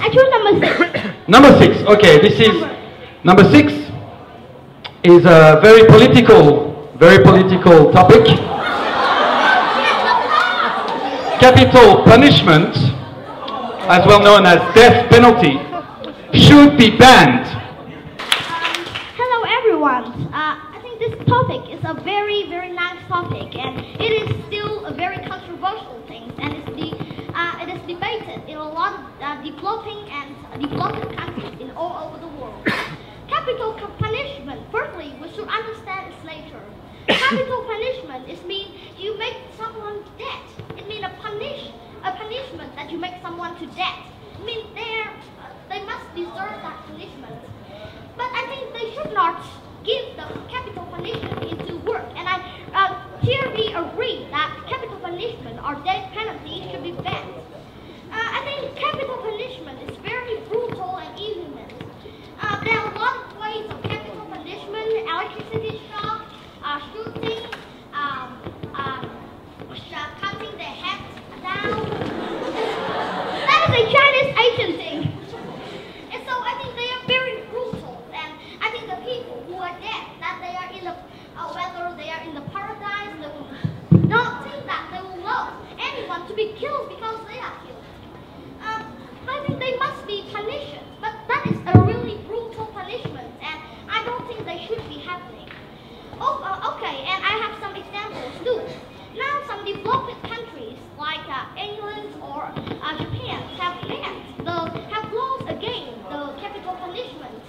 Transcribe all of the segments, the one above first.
I choose number 6. Number 6. Okay, this is number 6 is a very political topic. Capital punishment, as well known as death penalty, should be banned. Hello everyone. I think this topic is a very, very nice topic, and it is still a very controversial thing, and it is debated in a lot of developing and developing countries in all over the world. Capital punishment, firstly, we should understand its nature. Capital punishment means you make someone dead. It means a punishment that you make someone to death. It means they must deserve that punishment. But I think they should not give the capital punishment into work. And I clearly agree that capital punishment or death penalty should be banned. I think capital punishment is very brutal and inhuman. There are a lot of ways of capital punishment: electricity shock, shooting, cutting their heads down. That is a Chinese Asian thing. And so I think they are very brutal. And I think the people who are dead, that they are in the, whether they are in the paradise, they will not think that they will love anyone to be killed because they are killed. I think they must be punished. But that is a really brutal punishment, and I don't think they should be happening. Okay, and I have some examples too. Now some developed countries like England or Japan have laws against the capital punishment.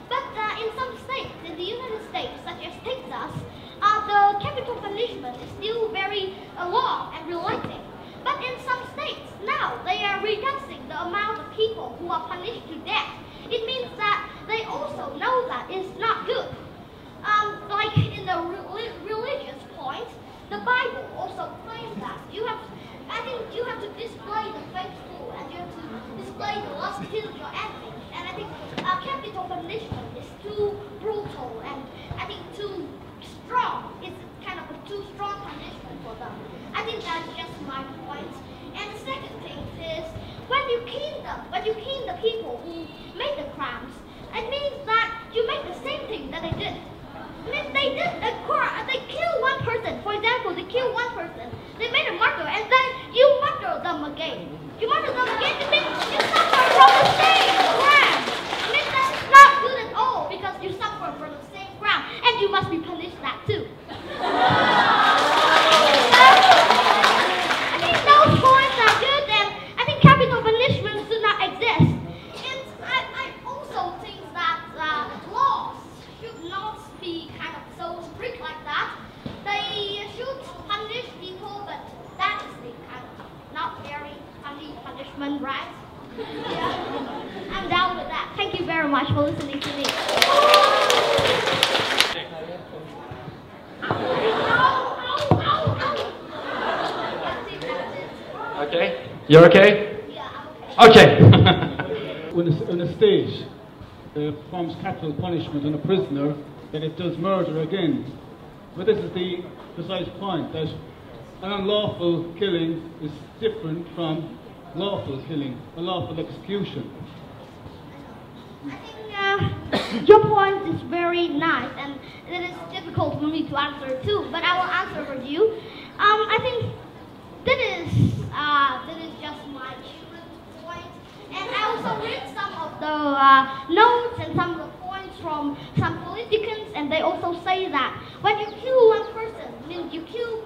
But in some states, in the United States, such as Texas, the capital punishment is still very long and relaxing. But in some states, now they are reducing the amount of people who are punished to death. It means that they also know that it's not good. Like in the religious point, the Bible also claims that I think you have to display the faithful, and you have to display the love to your enemies. And I think capital punishment is too brutal and I think too strong. It's kind of a too strong punishment for them. I think that's just my point. And the second thing is, when you kill the people who made the crimes, it means that you make the same thing that they did. I mean, they did a crime, they killed one person. For example, they killed one person, they made a murder, and then you murder them again. You murder them again, it means you suffer from the same crime. I mean, that's not good at all, because you suffer from the same crime, and you must be punished that too. I think those points are good, and I think capital punishment should not exist. And I also think that laws should not be kind of so strict like that. They should punish people, but that is the kind of not very funny punishment, right? Yeah, I'm down with that. Thank you very much for listening to me. Okay? You're okay? Yeah, I'm okay. Okay. When a state performs capital punishment on a prisoner, then it does murder again. But this is the precise point, that an unlawful killing is different from lawful killing, a lawful execution. I think your point is very nice, and it is difficult for me to answer too, but I will answer for you. I think that is just my point, and I also read some of the notes and some of the points from some politicians, and they also say that when you kill one person, I mean you kill,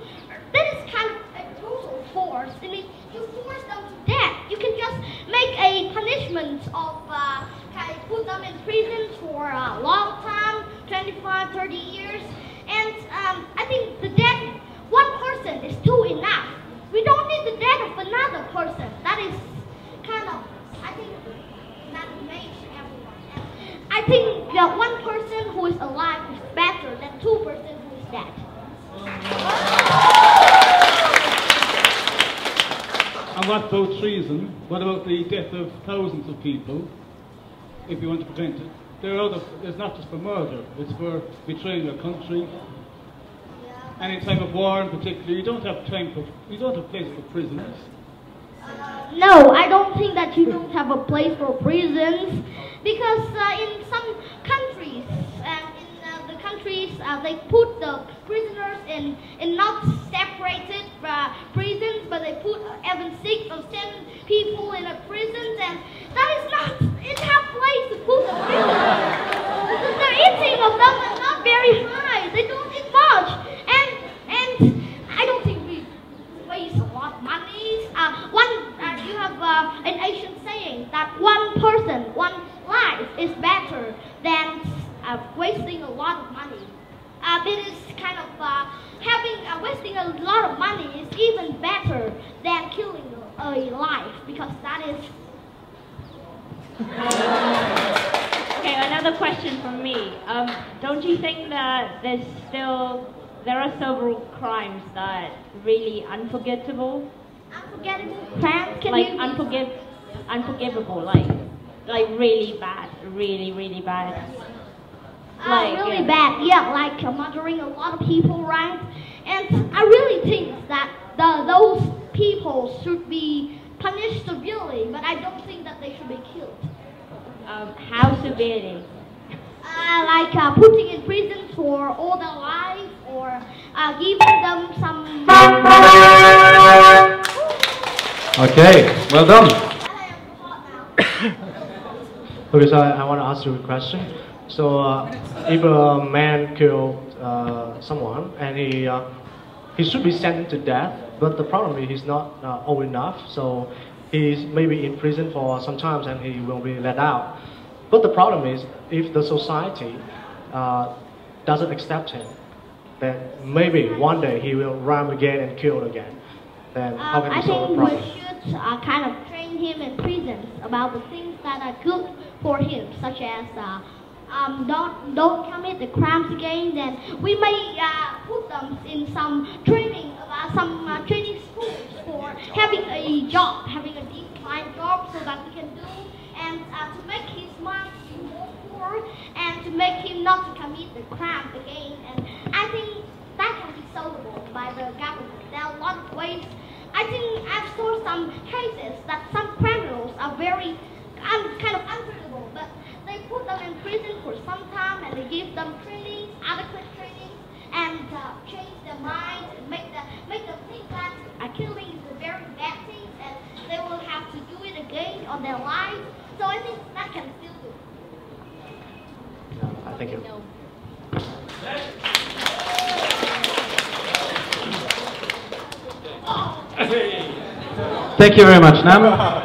that is kind of a brutal force. I mean you force them to death. You can just make a punishment of kind of put them in prison for a long time, 25, 30 years, and I think the death, one person is too enough. We don't need the death of another person. That is kind of, I think, that makes everyone. And I think that one person who is alive is better than two persons who is dead. And what about treason? What about the death of thousands of people, if you want to prevent it? It's not just for murder, it's for betraying your country. And in time of war in particular, you don't have place for prisoners. No, I don't think that you don't have a place for prisons, because in some countries, they put the prisoners in not separated prisons, but they put even 6 or 7 people in a prison, and that is not enough place to put the prisoners. Because the eating of them is not very high. They don't eat much, and I don't think we waste a lot of money. You have an ancient saying that one person, one life is better than wasting a lot of money. It is kind of wasting a lot of money is even better than killing a life, because that is. Okay, another question from me. Don't you think that there are several crimes that really unforgettable? Unforgettable crimes? Unforgivable, like really bad, really bad. Really bad, yeah, like murdering a lot of people, right? And I really think that those people should be punished severely, but I don't think that they should be killed. How severely? Like putting in prison for all their life, or giving them some. Okay, well done. Okay, so I want to ask you a question. So, if a man killed someone and he should be sentenced to death, but the problem is he's not old enough, so he's maybe in prison for some time and he will be let out. But the problem is, if the society doesn't accept him, then maybe one day he will run again and kill again. Then how can we solve the problem? I think we should kind of train him in prisons about the things that are good for him, such as don't commit the crimes again. Then we may put them in some training schools for having a job, having a deep-mind job, so that he can do, and to make his mind more poor, and to make him not to commit the crime again. And I think that can be solvable by the government. There are a lot of ways. I think I've saw some cases that some criminals are very kind of unpredictable, but they put them in prison for some time, and they give them training, adequate training, and change their mind, and make them think that killing is a very bad thing, and they will have to do it again on their lives. So I think that can still do. Thank you. Thank you very much, Nam.